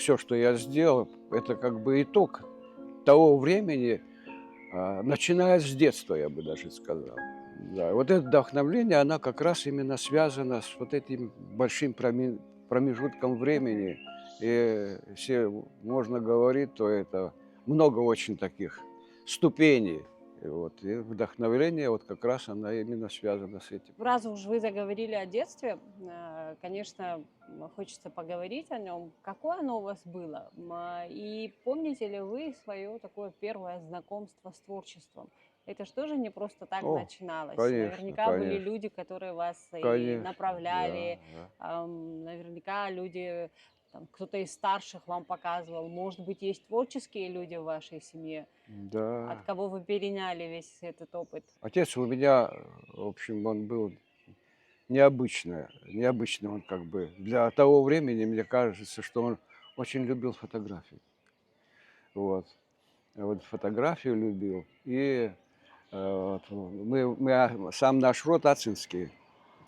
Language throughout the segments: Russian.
все, что я сделал, это как бы итог того времени, начиная с детства, я бы даже сказал. Да, вот это вдохновление, она как раз именно связана с вот этим большим промежутком времени. И если можно говорить, то это много очень таких ступеней. И вот, и вдохновление, вот как раз она именно связана с этим. Раз уж вы заговорили о детстве, конечно, хочется поговорить о нем. Какое оно у вас было? И помните ли вы свое такое первое знакомство с творчеством? Это что же не просто так О, начиналось? конечно, Наверняка были конечно, люди, которые вас и конечно, да, направляли, да. наверняка люди, там, кто-то из старших вам показывал. Может быть, есть творческие люди в вашей семье, от Да. кого вы переняли весь этот опыт? Отец у меня, в общем, он был необычный он как бы. Для того времени, мне кажется, что он очень любил фотографии. Вот. Вот фотографию любил. И вот, сам наш род Ацинский.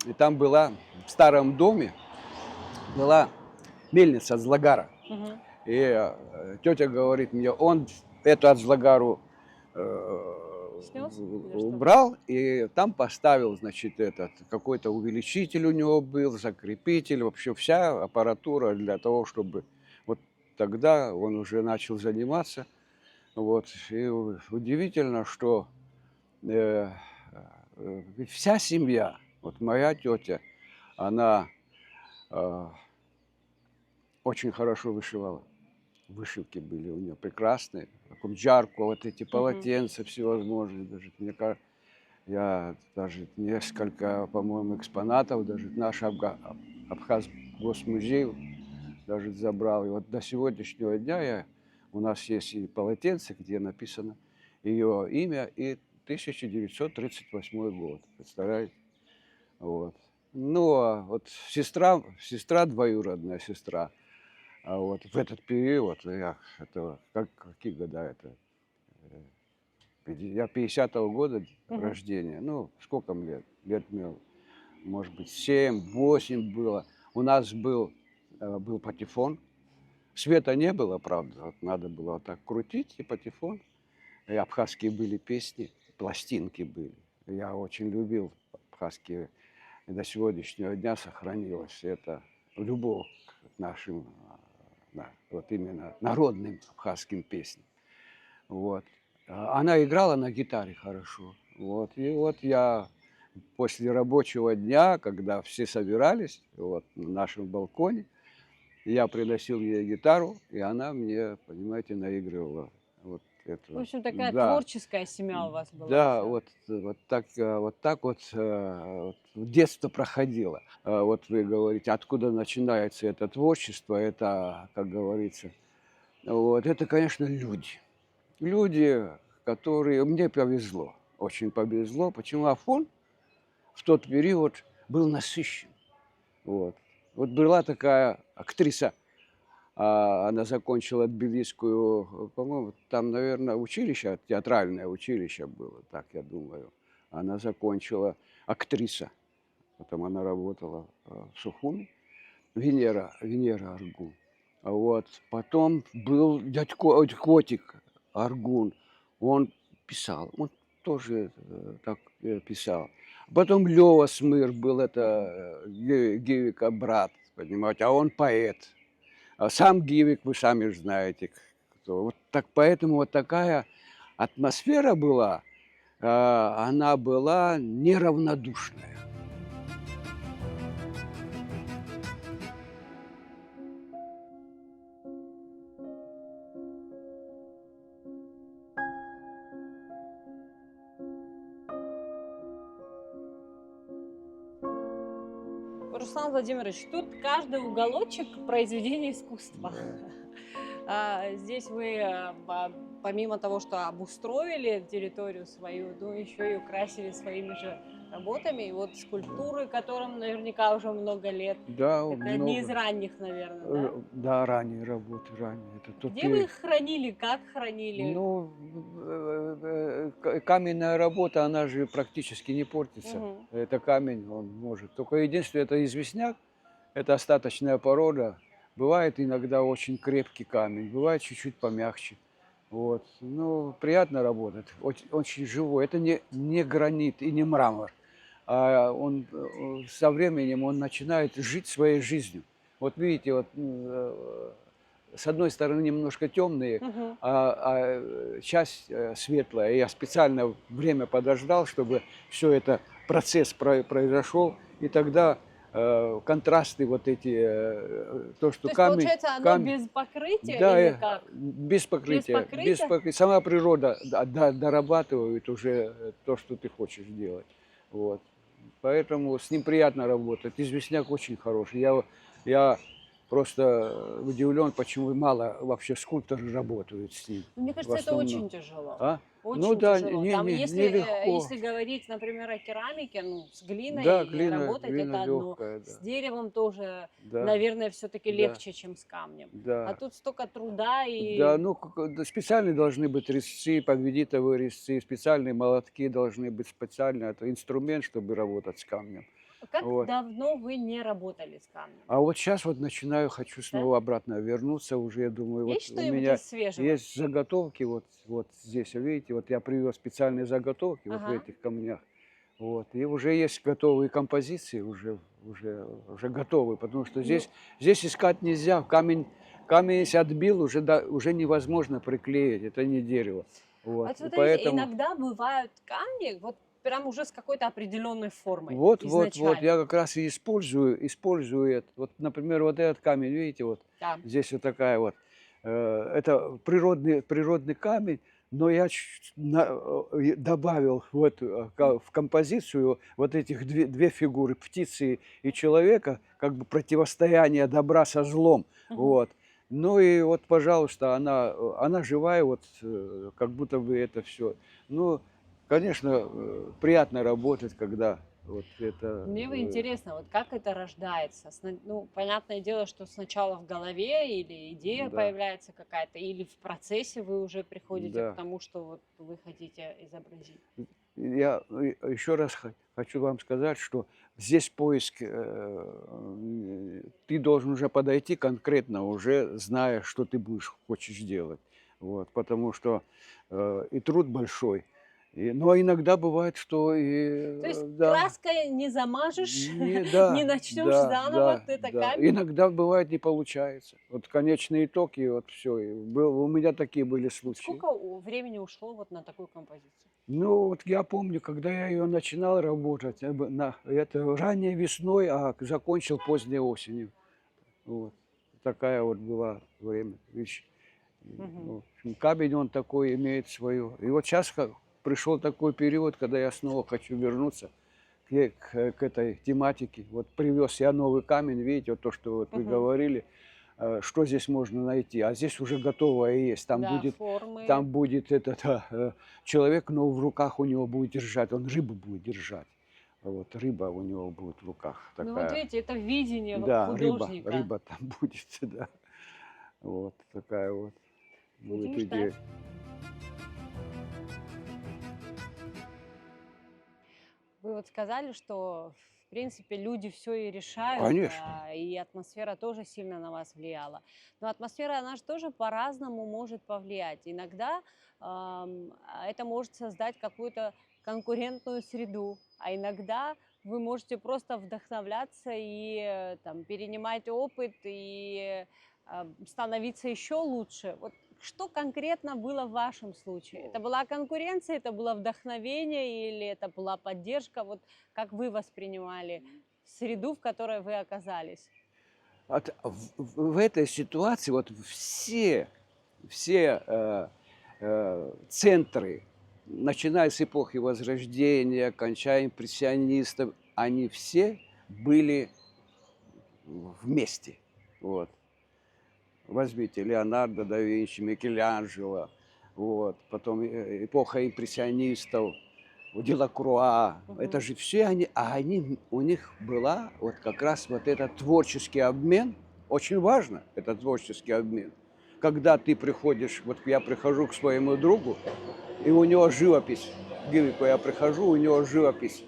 И там была, в старом доме была мельница Злагара. Мгм. И тетя говорит мне, он эту Ацлагару Снес или что? убрал и там поставил, значит, этот какой-то увеличитель у него был, закрепитель, вообще вся аппаратура для того, чтобы вот тогда он уже начал заниматься. Вот. И удивительно, что э, вся семья, вот моя тетя, она э, очень хорошо вышивала. Вышивки были у нее прекрасные. Таком жарко, вот эти Мгм. полотенца всевозможные. Даже, мне кажется, я даже несколько, по-моему, экспонатов, даже наш Абхаз госмузей даже забрал. И вот до сегодняшнего дня у нас есть и полотенце, где написано ее имя и 1938 год. Представляете? Вот. Ну, а вот сестра двоюродная сестра, а вот в этот период, какие года это? Я 50-го года Мгм. рождения. Ну, сколько мне лет? Лет мне, может быть, 7-8 было. У нас был патефон. Света не было, правда. Вот надо было вот так крутить, и патефон. И абхазские были песни, пластинки были. Я очень любил абхазские. И до сегодняшнего дня сохранилась эта любовь к нашим, вот именно народным абхазским песням. Вот. Она играла на гитаре хорошо. Вот. И вот я после рабочего дня, когда все собирались вот, на нашем балконе, я приносил ей гитару, и она мне, понимаете, наигрывала вот В это. общем, такая Да, творческая семья у вас была да, вся. вот так вот, вот детство проходило. Вот вы говорите, откуда начинается это творчество, это, как говорится, вот, это, конечно, люди. Люди, которые мне повезло, очень повезло. Почему? Афон в тот период был насыщен. Вот. Вот была такая актриса, она закончила тбилисскую, по-моему, там, наверное, училище, театральное училище было, так я думаю. Она закончила, актриса. Потом она работала в Сухуми. Венера Аргун. Вот. Потом был Котик Аргун. Он писал. Он тоже так писал. Потом Лёва Смыр был, Мгм. это Гивика брат, понимаете, а он поэт. А сам Гивик, вы сами же знаете, кто. Вот так, поэтому вот такая атмосфера была, она была неравнодушная. Руслан Владимирович, тут каждый уголочек произведение искусства. Да. Здесь вы, помимо того, что обустроили территорию свою, ну, еще и украсили своими же работами. И вот скульптуры, которым наверняка уже много лет. Да, Это одни из много. ранних, наверное, да? Да, ранние работы, ранние. Это тот Где вы период. их хранили, как хранили? Ну, каменная работа, она же практически не портится. Мгм. Это камень, он может. Только единственное, это известняк, это остаточная порода. Бывает иногда очень крепкий камень, бывает чуть-чуть помягче. Вот. Ну, приятно работать, очень живой. Это не гранит и не мрамор, а он со временем он начинает жить своей жизнью. Вот видите, вот с одной стороны немножко темные, Мгм. часть светлая. Я специально время подождал, чтобы все это процесс произошел, и тогда контрасты вот эти, то, что То есть, получается, оно камень, без покрытия да, или как? без без Покрытия? покрытия. Сама природа дорабатывает уже то, что ты хочешь делать. Вот. Поэтому с ним приятно работать. Известняк очень хороший. Я просто удивлен, почему мало вообще скульпторы работают с ним. Мне В кажется, это основном. очень тяжело. А? Ну Очень да, тяжело. Там, нелегко. если говорить, например, о керамике, ну, с Да, глиной глина, работать глина это одно, легкая, с да. деревом тоже, Да, наверное, все-таки да, легче, чем с камнем. А да. тут столько труда Да, и ну, да, специальные должны быть резцы, подведитовые резцы, специальные молотки должны быть, специальный это инструмент, чтобы работать с камнем. как Вот. давно вы не работали с камнем, А вот сейчас вот хочу да? снова обратно вернуться уже. Я думаю, вот Есть у что-нибудь меня из свежего? есть заготовки вот здесь, видите, вот я привез специальные заготовки вот в Ага. этих камнях. Вот, и уже есть готовые композиции, уже готовы, потому что Ну, здесь искать нельзя. Камень если отбил, уже невозможно приклеить, это не дерево. а Вот, вот и смотрите, поэтому иногда бывают камни, вот прям уже с какой-то определенной формой вот, изначально. я как раз и использую это. Вот, например, вот этот камень, видите, вот Да. здесь вот такая вот, это природный камень, но я добавил вот в композицию вот этих две фигуры, птицы и человека, как бы противостояние добра со злом, Мгм. вот. Ну и вот, пожалуйста, она живая, вот как будто бы это все. Ну, конечно, приятно работать, когда вот это, Мне бы интересно, вот как это рождается? Ну, понятное дело, что сначала в голове или идея да, появляется какая-то, или в процессе вы уже приходите к да. тому, что вот вы хотите изобразить. Я еще раз хочу вам сказать, что здесь поиск, ты должен уже подойти конкретно, уже зная, что ты хочешь делать. Вот, потому что и труд большой. Но иногда бывает, что То есть да, краской не замажешь, не да, начнешь да, заново, да, это да. камень. Иногда бывает не получается. Вот конечный итог, и вот все. У меня такие были Вот случаи. сколько времени ушло вот на такую композицию? Ну, вот я помню, когда я ее начинал работать, это ранней весной, а закончил поздней осенью. Вот. Такая вот была время. Вещь. Мгм. Ну, в общем, камень, он такой имеет свою. И вот сейчас пришел такой период, когда я снова хочу вернуться к этой тематике. Вот привез я новый камень, видите, вот то, что вот вы Мгм. говорили, что здесь можно найти. А здесь уже готовое есть. Да, формы. Там будет этот человек, но в руках у него будет держать, он рыбу будет держать. Вот рыба у него будет в руках Ну вот такая. видите, это видение Да, художника. рыба там будет, да. Вот такая вот будет Будем ждать. идея. Вы вот сказали, что, в принципе, люди все и решают, Конечно. и атмосфера тоже сильно на вас влияла. Но атмосфера, она же тоже по-разному может повлиять. Иногда это может создать какую-то конкурентную среду, а иногда вы можете просто вдохновляться и там, перенимать опыт и становиться еще лучше. Вот что конкретно было в вашем случае? Это была конкуренция, это было вдохновение или это была поддержка? Вот как вы воспринимали среду, в которой вы оказались? В этой ситуации вот все центры, начиная с эпохи Возрождения, кончая импрессионистов, они все были вместе. Вот. Возьмите Леонардо да Винчи, Микеланджело, вот. Потом эпоха импрессионистов, Делакруа. Это Мгм. же все у них была вот как раз вот этот творческий обмен. Очень важно, этот творческий обмен. Когда ты приходишь, вот я прихожу к своему другу, и у него живопись. Гивику я прихожу, у него живопись.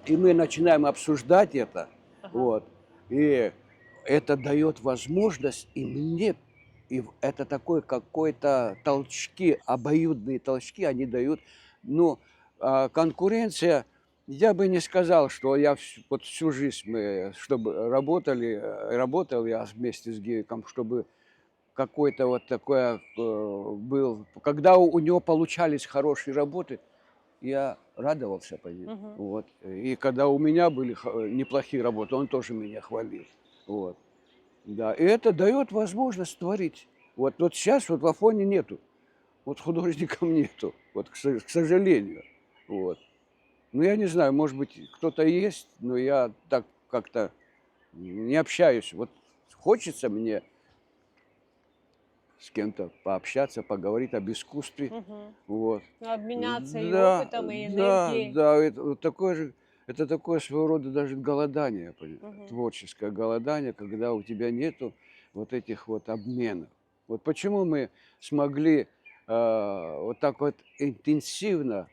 И мы начинаем обсуждать это. Ага. Вот. И это дает возможность и мне, это такой какой-то толчки, обоюдные толчки они дают. Ну, конкуренция, я бы не сказал, что вот всю жизнь мы, чтобы работал я вместе с Гейком, чтобы какой-то вот такой был. Когда у него получались хорошие работы, я радовался по ним. Мгм. Вот. И когда у меня были неплохие работы, он тоже меня хвалил. Вот. Да, и это дает возможность творить. Вот сейчас вот в Афоне нету, вот художников нету, вот к сожалению. Вот. Ну, я не знаю, может быть, кто-то есть, но я так как-то не общаюсь. Вот хочется мне с кем-то пообщаться, поговорить об искусстве. Мгм. Вот. Обменяться и Да, опытом, и да, энергией. да, это вот такое же, это такое своего рода даже голодание, Мгм. творческое голодание, когда у тебя нету вот этих вот обменов. Вот почему мы смогли вот так вот интенсивно,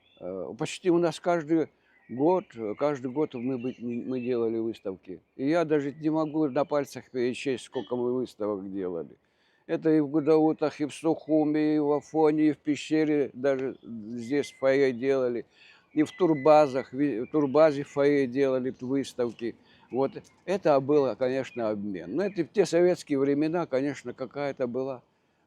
почти у нас каждый год мы делали выставки. И я даже не могу на пальцах перечесть, сколько мы выставок делали. Это и в Гудаутах, и в Сухуми, и в Афоне, и в пещере, даже здесь в фойе делали, и в турбазах, в турбазе в фойе делали выставки. Вот это было, конечно, обмен. Но это в те советские времена, конечно, какая-то была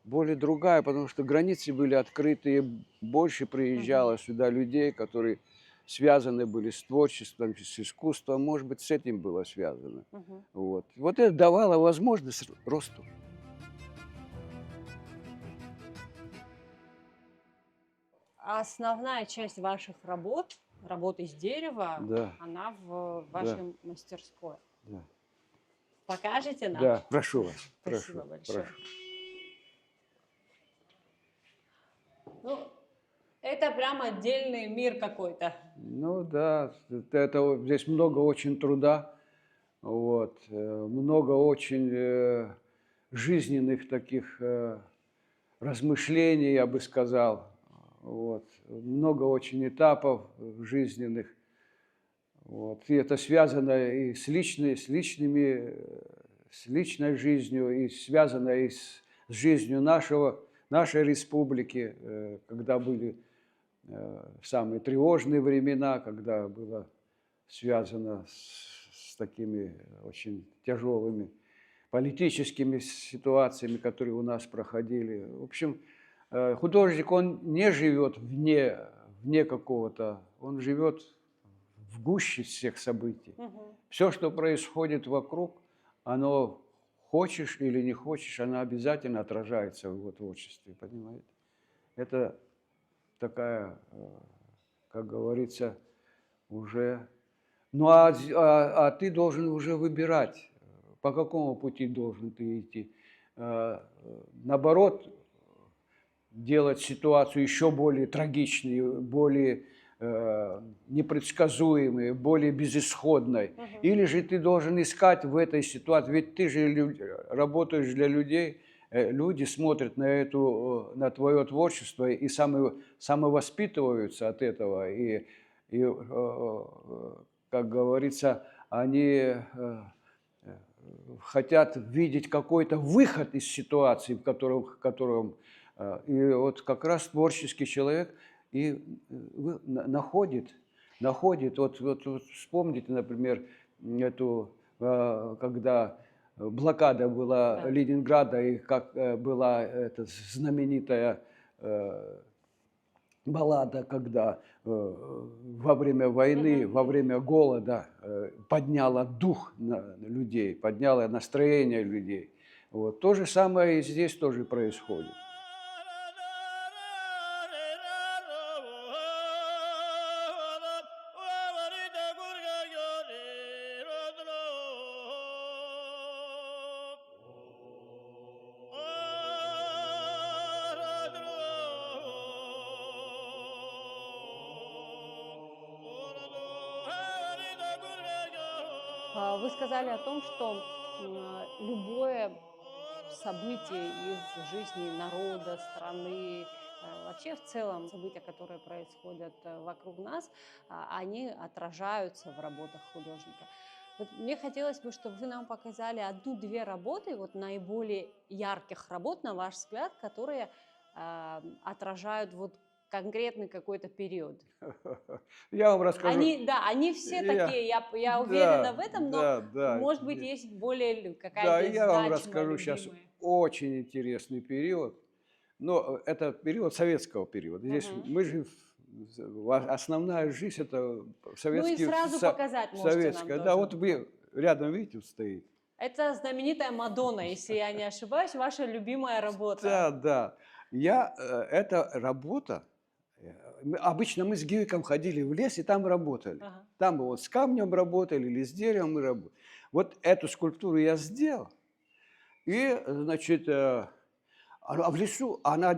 более другая, потому что границы были открыты, и больше Мгм. приезжало сюда людей, которые связаны были с творчеством, с искусством. Может быть, с этим было связано. Мгм. Вот, вот это давало возможность росту. А основная часть ваших работ, работ из дерева, Да, она в да, вашей мастерской. да. Покажете нам? Да, прошу вас, Спасибо большое. прошу. Ну, это прям отдельный мир какой-то. Ну да, здесь много очень труда, вот, много очень жизненных таких размышлений, я бы сказал, вот, много очень этапов жизненных, вот, и это связано и с личной жизнью, и связано и с жизнью нашей республики, когда были самые тревожные времена, когда было связано с такими очень тяжелыми политическими ситуациями, которые у нас проходили. В общем, художник, он не живет вне какого-то, он живет в гуще всех событий. Мгм. Все, что происходит вокруг, оно, хочешь или не хочешь, оно обязательно отражается в его творчестве, понимаете? Это такая, как говорится, уже... Ну, ты должен уже выбирать, по какому пути должен ты идти. Наоборот, делать ситуацию еще более трагичной, более непредсказуемой, более безысходной. Мгм. Или же ты должен искать в этой ситуации, ведь ты же работаешь для людей, люди смотрят на твое творчество и самовоспитываются от этого, как говорится, они хотят видеть какой-то выход из ситуации, в котором и вот как раз творческий человек и находит. Вот вспомните, например, когда блокада была Да. Ленинграда, и как была эта знаменитая баллада, когда во время войны, Мгм. во время голода подняла дух людей, подняла настроение людей. Вот. То же самое и здесь тоже происходит. Вы сказали о том, что любое событие из жизни народа, страны, вообще в целом события, которые происходят вокруг нас, они отражаются в работах художника. Вот мне хотелось бы, чтобы вы нам показали одну-две работы, вот наиболее ярких работ, на ваш взгляд, которые отражают вот конкретный какой-то период. Я вам расскажу. Они, да, они все Я, такие, я уверена в да, этом, но, да, да. может быть, есть более Да, какая-то я вам значимая, расскажу сейчас любимая. очень интересный период. Но это период советского периода. Здесь Мгм. мы же, основная жизнь это Ну и советский, сразу показать можете нам советская. Да, тоже. вот вы рядом видите, вот стоит. Это знаменитая Мадонна, если я не ошибаюсь, ваша любимая работа. Да, да. Эта работа, обычно мы с Гивиком ходили в лес и там работали. Ага. Там мы вот с камнем работали или с деревом мы работали. Вот эту скульптуру я сделал. И, значит, а в лесу она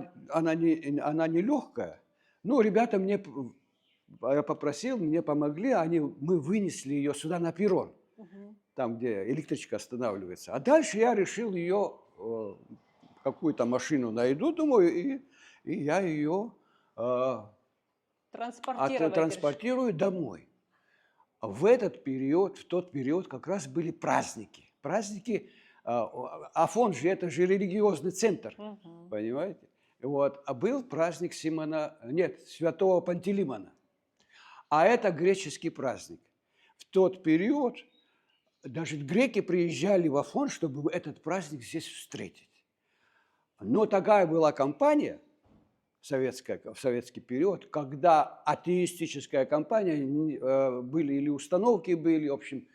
не легкая. Ну, ребята я попросил, мне помогли, мы вынесли ее сюда на перрон, Мгм. там, где электричка останавливается. А дальше я решил ее, какую-то машину найду, думаю, и я ее Транспортировать решили. транспортирую домой. В тот период как раз были праздники. Праздники, Афон же это же религиозный центр, Мгм. понимаете? Вот. А был праздник святого Пантелеймона. А это греческий праздник. В тот период даже греки приезжали в Афон, чтобы этот праздник здесь встретить. Но такая была кампания в советский период, когда атеистическая кампания, были или установки были, в общем,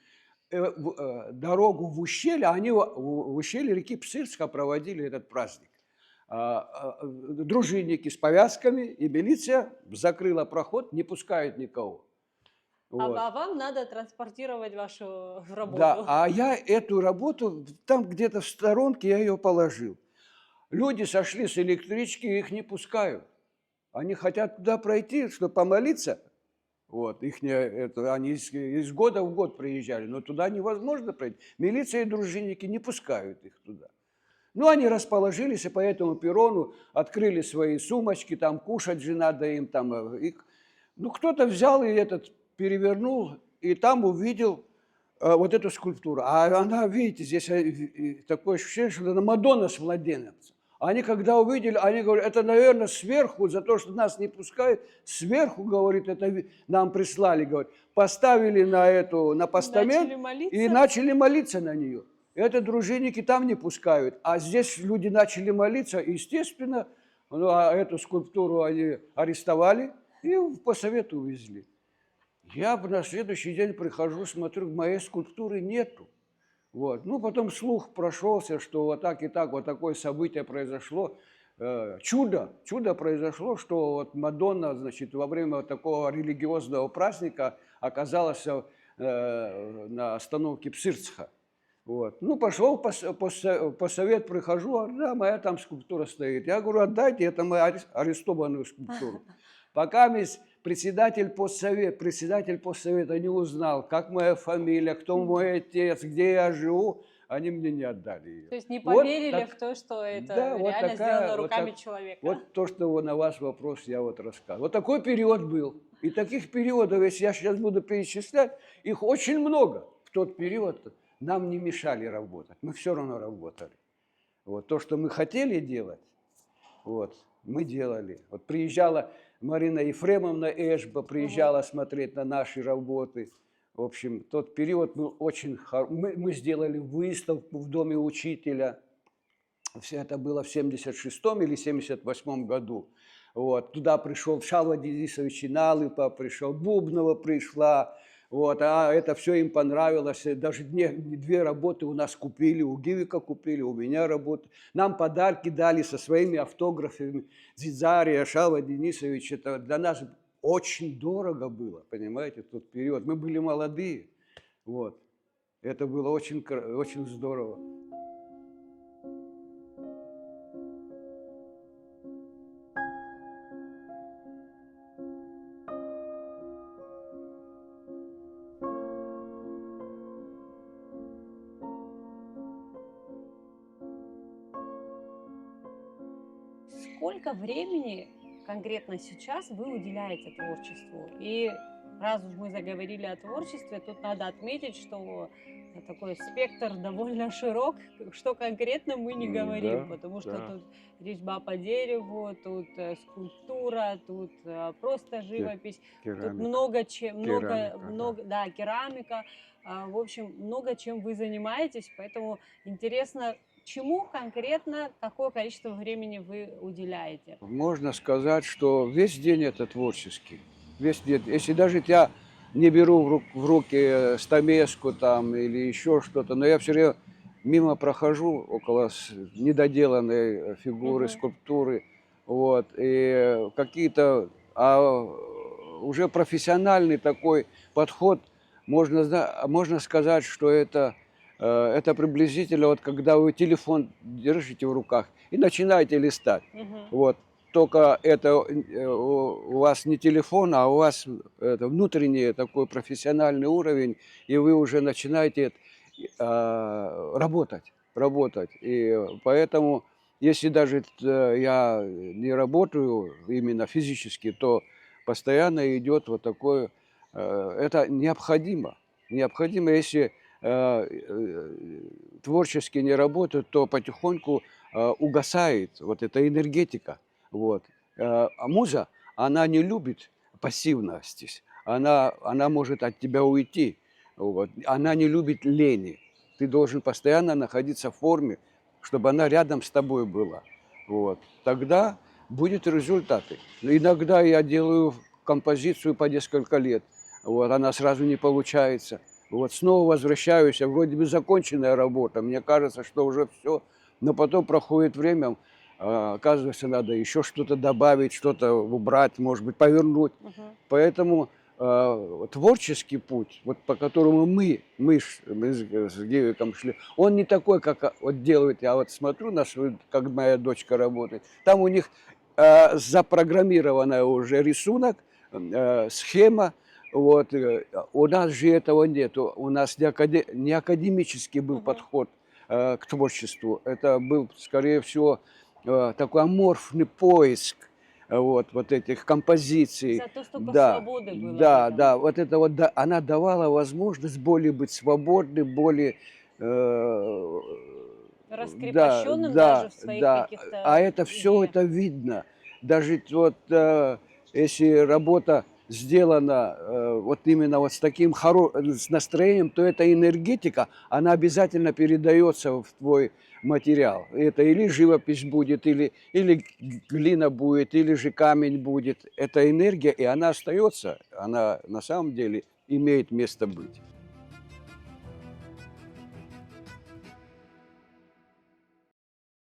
дорогу в ущелье, в ущелье реки Псырска проводили этот праздник. Дружинники с повязками, и милиция закрыла проход, не пускают никого. А Вот. вам надо транспортировать вашу Да, работу. а я эту работу, там где-то в сторонке я ее положил. Люди сошли с электрички, их не пускают. Они хотят туда пройти, чтобы помолиться. Вот, они из года в год приезжали, но туда невозможно пройти. Милиция и дружинники не пускают их туда. Ну, они расположились и по этому перрону открыли свои сумочки, там кушать же надо им. Ну, кто-то взял и перевернул, и там увидел вот эту скульптуру. А она, видите, здесь такое ощущение, что это Мадонна с младенцем. Они когда увидели, они говорят, это, наверное, сверху, за то, что нас не пускают, сверху, говорит, это нам прислали, говорит, поставили на постамент Начали и молиться. начали молиться на нее. Это дружинники там не пускают, а здесь люди начали молиться, и, естественно, ну, а эту скульптуру они арестовали и по совету увезли. Я на следующий день прихожу, смотрю, моей скульптуры нету. Вот. Ну, потом слух прошелся, что вот так и так, вот такое событие произошло. Чудо произошло, что вот Мадонна, значит, во время вот такого религиозного праздника оказалась на остановке Псырцха. Вот. Ну, пошел по совет, прихожу, а да, моя там скульптура стоит. Я говорю, отдайте, это мою арестованную скульптуру. Пока председатель постсовета не узнал, как моя фамилия, кто мой отец, где я живу, они мне не отдали ее. То есть не Вот поверили в так, то, что это да, реально сделано руками человека. вот то, что на ваш вопрос я вот рассказывал. Вот такой период был. И таких периодов, если я сейчас буду перечислять, их очень много. В тот период нам не мешали работать. Мы все равно работали. Вот то, что мы хотели делать, вот, мы делали. Вот приезжала Марина Ефремовна Эшба, приезжала смотреть на наши работы. В общем, тот период был очень хороший. Мы сделали выставку в Доме учителя. Все это было в 76-м или 78-м году. Вот. Туда пришел Шалва Денисович Налыпа, пришел Бубнова пришла. Вот. А это все им понравилось. Даже две работы у нас купили, у Гивика купили, у меня работы. Нам подарки дали со своими автографами. Зидзария, Шалва Денисович. Это для нас очень дорого было, понимаете, в тот период. Мы были молодые. Вот. Это было очень здорово. Сколько времени конкретно сейчас вы уделяете творчеству? И раз уж мы заговорили о творчестве, тут надо отметить, что такой спектр довольно широк, что конкретно мы не говорим, Да, потому что да, тут резьба по дереву, тут скульптура, тут просто ке- живопись, тут керамика, много чем, много, керамика, да. много, да, керамика, в общем, много чем вы занимаетесь, поэтому интересно, чему конкретно, какое количество времени вы уделяете? Можно сказать, что весь день это творческий. Весь день. Если даже я не беру в руки стамеску там или еще что-то, но я все время мимо прохожу около недоделанной фигуры, Мгм. скульптуры, вот, и какие-то, уже профессиональный такой подход, можно сказать, что это приблизительно вот когда вы телефон держите в руках и начинаете листать. Мгм. Вот. Только это у вас не телефон, а у вас это внутренний такой профессиональный уровень, и вы уже начинаете работать, работать. И поэтому, если даже я не работаю именно физически, то постоянно идет вот такое, это необходимо. Необходимо, если творчески не работают, то потихоньку угасает вот эта энергетика. Вот. А муза, она не любит пассивности. Она может от тебя уйти. Вот. Она не любит лени. Ты должен постоянно находиться в форме, чтобы она рядом с тобой была. Вот. Тогда будут результаты. Иногда я делаю композицию по несколько лет. Вот. Она сразу не получается. Вот. Снова возвращаюсь, вроде бы законченная работа. Мне кажется, что уже все. Но потом проходит время, оказывается, надо еще что-то добавить, что-то убрать, может быть, повернуть. Мгм. Поэтому творческий путь, вот по которому мы с Гевиком шли, он не такой, как вот делают. Я вот смотрю на свою, как моя дочка работает. Там у них запрограммированный уже рисунок, схема. Вот. У нас же этого нет. У нас не академический был Мгм. подход к творчеству. Это был, скорее всего, такой аморфный поиск вот этих композиций. Зато столько Да, свободы было в да, этом. да, вот это вот, да, она давала возможность более быть свободной, более, э, да, Раскрепощенным даже да, в своих да, каких-то а это все идеях. это видно. Даже вот если работа сделана вот именно вот с таким с настроением, то эта энергетика, она обязательно передается в твой материал. Это или живопись будет, или глина будет, или же камень будет. Это энергия, и она остается. Она на самом деле имеет место быть.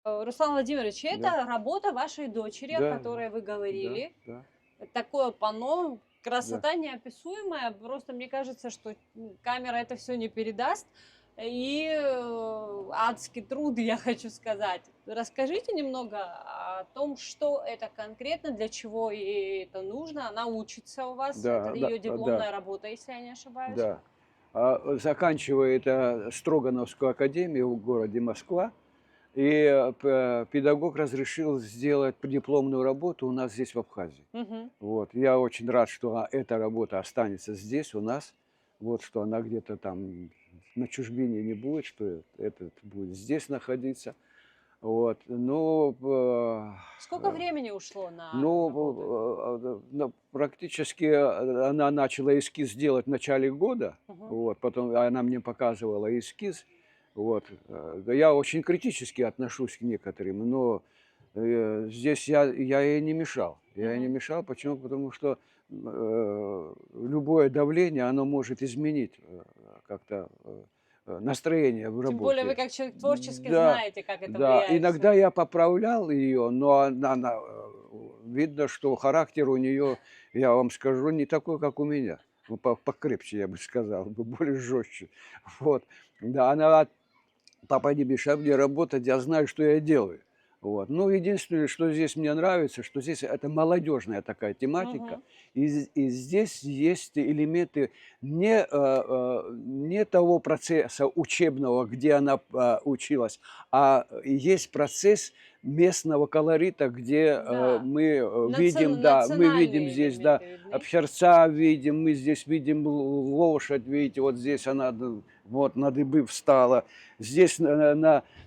Руслан Владимирович, Да, это работа вашей дочери, о да, которой вы да, говорили. да, Такое панно, да. красота неописуемая. Просто мне кажется, что камера это все не передаст. И адский труд, я хочу сказать. Расскажите немного о том, что это конкретно, для чего ей это нужно. Она учится у вас, это Да, да, ее да, дипломная работа, если я не ошибаюсь. да. Заканчивает Строгановскую академию в городе Москва. И педагог разрешил сделать дипломную работу у нас здесь, в Абхазии. Мгм. Вот. Я очень рад, что эта работа останется здесь, у нас. Вот, что она где-то там на чужбине не будет, что этот будет здесь находиться. Вот. Но, Сколько времени ушло на работу эту? ну, практически она начала эскиз делать в начале года. Мгм. Вот. Потом она мне показывала эскиз. Вот. Да я очень критически отношусь к некоторым, но здесь я ей не мешал. Я ей не Мгм. мешал. Почему? Потому что любое давление, оно может изменить как-то настроение в Тем более вы работе. как человек творческий Да, знаете, как это да. влияет Иногда все. я поправлял ее, но видно, что характер у нее, я вам скажу, не такой, как у меня. Ну, покрепче, я бы сказал, более жестче. Вот. Да, она: "Папа, не мешай мне работать, я знаю, что я делаю". Вот. Ну, единственное, что здесь мне нравится, что здесь это молодежная такая тематика, Мгм. и здесь есть элементы не того процесса учебного, где она училась, а есть процесс местного колорита, где Да. мы видим, да, мы видим Национальные здесь, да, элементы видны. Пшерца видим, мы здесь видим лошадь, видите, вот здесь она вот на дыбы встала, здесь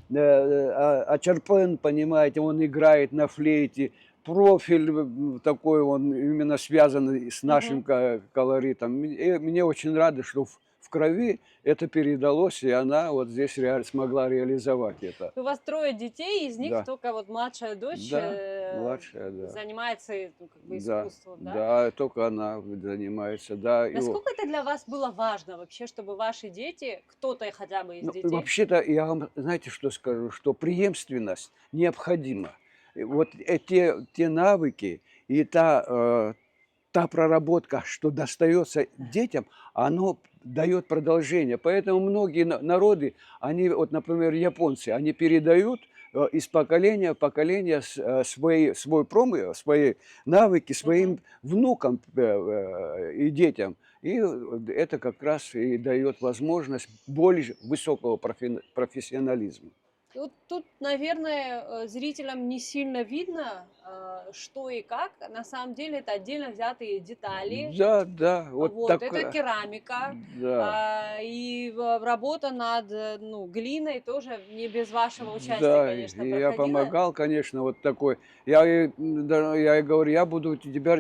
Ачерпен, понимаете, он играет на флейте, профиль такой, он именно связан с нашим Мгм. колоритом. И мне очень рада, что в крови это передалось, и она вот здесь смогла реализовать это. У вас трое детей, из них Да, только вот младшая дочь да, младшая, да. занимается, ну, как бы Да, искусством, да? да, только она занимается, да. Насколько это для вас было важно вообще, чтобы ваши дети, кто-то хотя бы из Ну, детей. вообще-то, я вам, знаете, что скажу, что преемственность необходима. И вот те навыки и та проработка, что достается детям, оно дает продолжение. Поэтому многие народы, они, вот, например, японцы, они передают из поколения в поколение свои навыки Мгм. своим внукам и детям. И это как раз и дает возможность более высокого профессионализма. И вот тут, наверное, зрителям не сильно видно, что и как. На самом деле это отдельно взятые детали. Да, да, вот Вот, так, это керамика. да. И работа над, ну, глиной тоже не без вашего участия, Да, конечно, и я проходила. помогал, конечно, вот такой. Я и говорю, я буду у тебя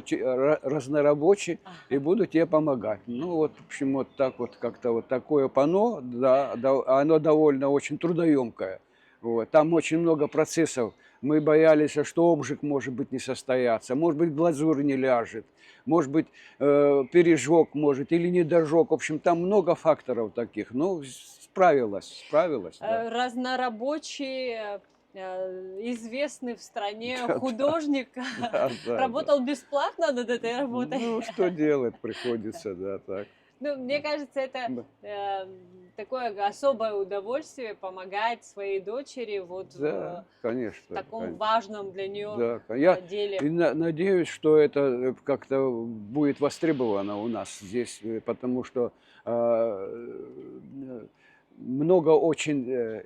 разнорабочий и буду тебе помогать. Ну вот, в общем, вот так вот как-то вот такое панно, да, оно довольно очень трудоемкое. Вот. Там очень много процессов. Мы боялись, что обжиг может быть не состояться, может быть глазурь не ляжет, может быть пережог может или недожог. В общем, там много факторов таких. Ну, справилась, да. Разнорабочий, известный в стране Да, да, художник да, да, да. работал бесплатно над этой работой. Ну, что делать приходится, да, так. Ну, мне кажется, это Да, такое особое удовольствие помогать своей дочери вот да, в конечно, таком важном для нее да. Я деле. и надеюсь, что это как-то будет востребовано у нас здесь, потому что много очень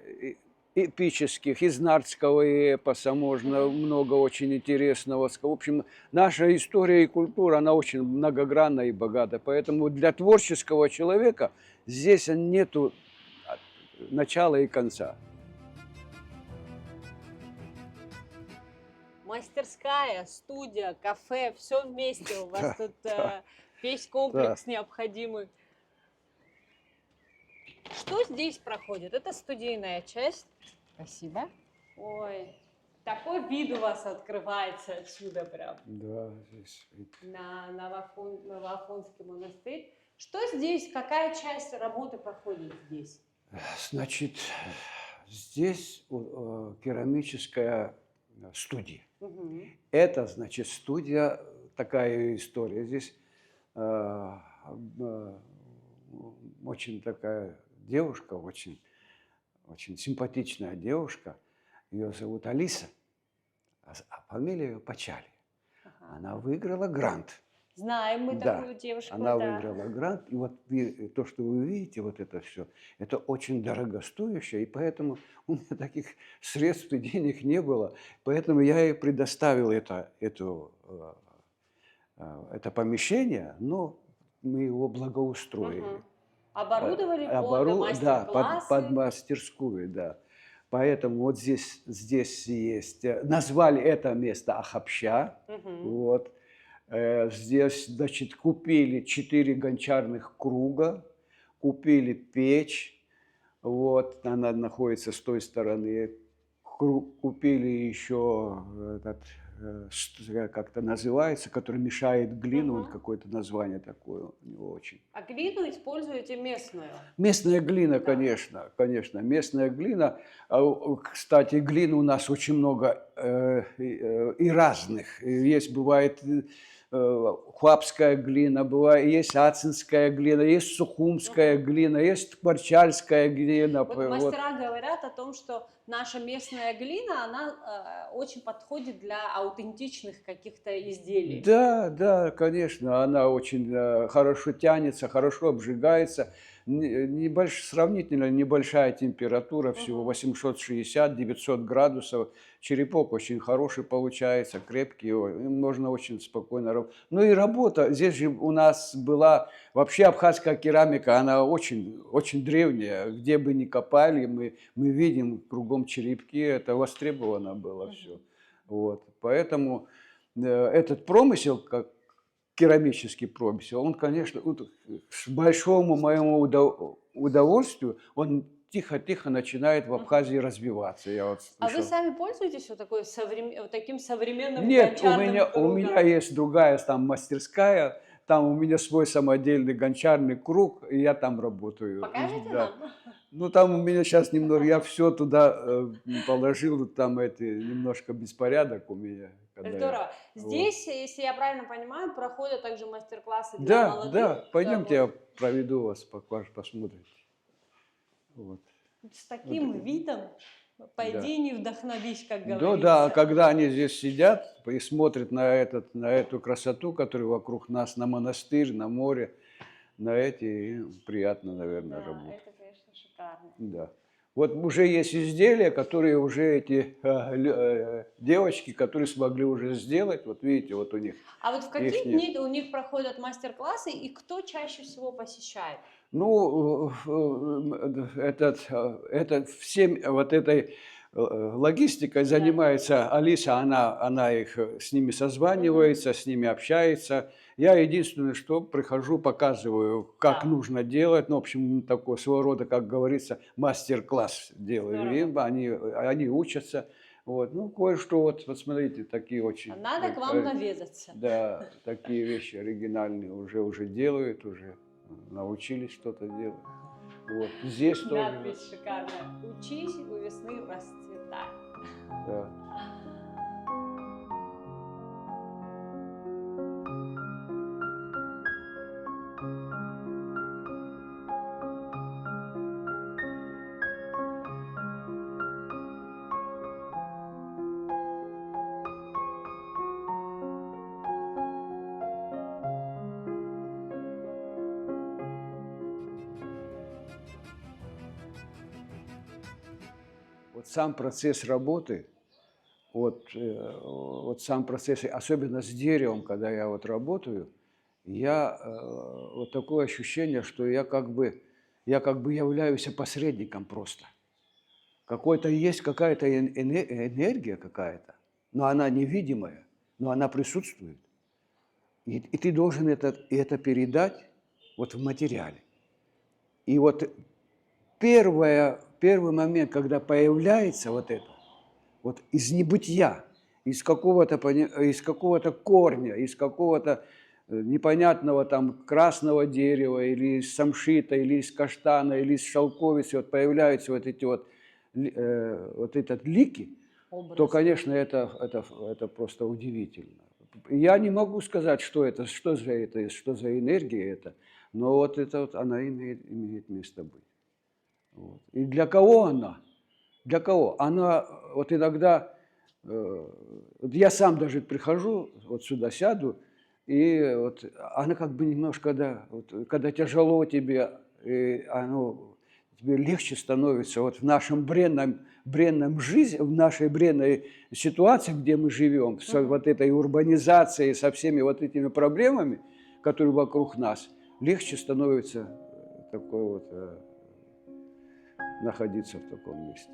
эпических, из нардского эпоса можно Мгм. много очень интересного. В общем, наша история и культура, она очень многогранна и богата. Поэтому для творческого человека здесь нету а, начала и конца. Мастерская, студия, кафе, все вместе. У вас Да, тут да, весь да. комплекс необходимый. Что здесь проходит? Это студийная часть. Спасибо. Ой, такой вид у вас открывается отсюда прям Да, здесь на Вафонский монастырь. Что здесь, какая часть работы проходит здесь? значит, здесь керамическая студия. Мгм. Это, значит, студия, такая история. Здесь э, э, очень такая девушка, очень симпатичная девушка. Ее зовут Алиса, а фамилия ее Пачали. Ага. Она выиграла грант. Знаем мы Да, такую девушку, она да. выиграла грант. И вот то, что вы видите, вот это все, это очень дорогостоящее. И поэтому у меня таких средств и денег не было. Поэтому я ей предоставил это помещение, но мы его благоустроили. Мгм. Оборудовали под Да, под мастер-классы. мастерскую, да. Поэтому вот здесь есть, назвали это место Ахапща, Мгм. вот. Здесь, значит, купили 4 гончарных круга, купили печь, вот, она находится с той стороны. Купили еще этот, как это называется, который мешает глину, вот Мгм. какое-то название такое у него очень. А глину используете местную? Местная глина, Да. конечно, конечно, местная глина. Кстати, глин у нас очень много и разных. И есть, бывает, хуапская глина, была, есть ацинская глина, есть сухумская глина, есть кварчальская глина. Вот Вот. мастера говорят о том, что наша местная глина, она очень подходит для аутентичных каких-то изделий. Да, да, конечно, она очень хорошо тянется, хорошо обжигается. Сравнительно небольшая температура, всего 860-900 градусов. Черепок очень хороший получается, крепкий, им можно очень спокойно работать. Ну и работа, здесь же у нас была вообще абхазская керамика, она очень, очень древняя. Где бы ни копали, мы видим кругом черепки, это востребовано было все. Вот. Поэтому этот промысел, как керамический промысел, он, конечно, вот, с большому моему удовольствию, он тихо-тихо начинает в Абхазии развиваться. Я вот А вы слышал. сами пользуетесь вот таким современным Нет, у гончарным меня кругом? есть другая там мастерская, там у меня свой самодельный гончарный круг, и я там работаю. Покажите Да. нам? Ну, там у меня сейчас немного, я все туда положил, там немножко беспорядок у меня. Когда Здорово. вот. Здесь, если я правильно понимаю, проходят также мастер-классы для Да, молодых. да, пойдемте, я Вот проведу вас, посмотрите. Вот. с таким видом, пойди не вдохновись, как Да, говорится. да, когда они здесь сидят и смотрят на эту красоту, которая вокруг нас, на монастырь, на море, на эти, им приятно, наверное, Да, работать. это, конечно, шикарно. Да. Вот уже есть изделия, которые уже эти девочки, которые смогли уже сделать. Вот видите, вот у них. А вот в какие Ихние. дни у них проходят мастер-классы и кто чаще всего посещает? Ну, всем вот этой логистикой занимается Алиса, она их с ними созванивается, с ними общается. Я единственное, что прихожу, показываю, как Да. нужно делать. Ну, в общем, такой своего рода, как говорится, мастер-класс делаю. Здорово. И они учатся. Вот. Ну, кое-что, вот смотрите, такие очень... Надо к вам наведаться. Да, такие вещи оригинальные уже делают, уже научились что-то делать. Вот. Здесь тоже. Надпись шикарная. Учись, у весны расцветай. Да. Вот сам процесс работы, вот сам процесс, особенно с деревом, когда я вот работаю, вот такое ощущение, что я как бы являюсь посредником просто. Есть какая-то энергия какая-то, но она невидимая, но она присутствует. И ты должен это передать вот в материале. И вот первый момент, когда появляется вот это, вот из небытия, из какого-то корня, из какого-то непонятного там красного дерева, или из самшита, или из каштана, или из шелковицы, вот появляются вот эти вот этот лики, Образ. то, конечно, это просто удивительно. Я не могу сказать, что за энергия это, но вот она имеет место быть. Вот. И для кого она? Для кого? Она вот иногда, вот я сам даже прихожу, вот сюда сяду, и вот она как бы немножко, да, вот, когда тяжело тебе, и тебе легче становится вот в нашем бренном жизни, в нашей бренной ситуации, где мы живем, с вот этой урбанизацией, со всеми вот этими проблемами, которые вокруг нас, легче становится такой вот находиться в таком месте.